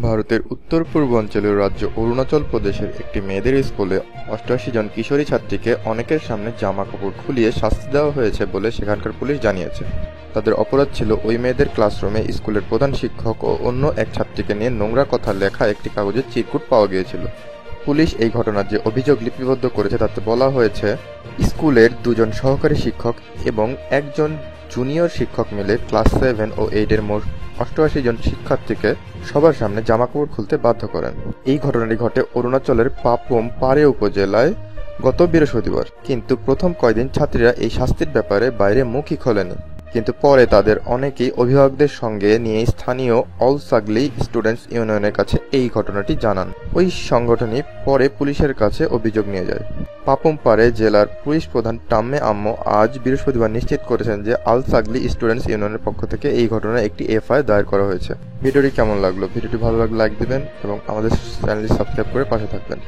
ভারতের উত্তর-পূর্বাঞ্চলীয় রাজ্য অরুণাচল প্রদেশের একটি মেয়েদের স্কুলে ৮৮ জন কিশোরী ছাত্রীকে অনেকের সামনে জামাকাপড় খুলিয়ে শাস্তি দেওয়া হয়েছে বলে সেখানকার পুলিশ জানিয়েছে। তাদের অপরাধ ছিল ওই মেয়েদের ক্লাসরুমে স্কুলের প্রধান শিক্ষক ও অন্য এক ছাত্রীকে নিয়ে নোংরা কথা লেখা একটি কাগজের চিরকুট পাওয়া গিয়েছিল। পুলিশ এই ঘটনার যে অভিযোগ লিপিবদ্ধ করেছে তাতে বলা হয়েছে, স্কুলের দুজন সহকারী শিক্ষক এবং একজন জুনিয়র শিক্ষক মিলে ক্লাস 7 ও 8 এর মোট ৮৮ জন শিক্ষার্থীকে সবার সামনে জামাকাপড় খুলতে বাধ্য করেন। এই ঘটনাটি ঘটে অরুণাচলের পাপুম পারে উপজেলায় গত বৃহস্পতিবার। কিন্তু প্রথম কয়েকদিন ছাত্রীরা এই শাস্তির ব্যাপারে বাইরে মুখই খোলেনি। কিন্তু পরে তাদের অনেকেই অভিভাবকদের সঙ্গে নিয়ে স্থানীয় অলসাগলি স্টুডেন্টস ইউনিয়নের কাছে এই ঘটনাটি জানান। ওই সংগঠনই পরে পুলিশের কাছে অভিযোগ নিয়ে যায়। পাপুমপারে জেলার পুলিশ প্রধান টাম্মে আম্মো আজ বৃহস্পতিবার নিশ্চিত করেছেন যে অলসাগলি স্টুডেন্টস ইউনিয়নের পক্ষ থেকে এই ঘটনায় একটি এফআইআর দায়ের করা হয়েছে। ভিডিওটি কেমন লাগলো? ভিডিওটি ভালো লাগলে লাইক দিবেন এবং আমাদের চ্যানেলটি সাবস্ক্রাইব করে পাশে থাকবেন।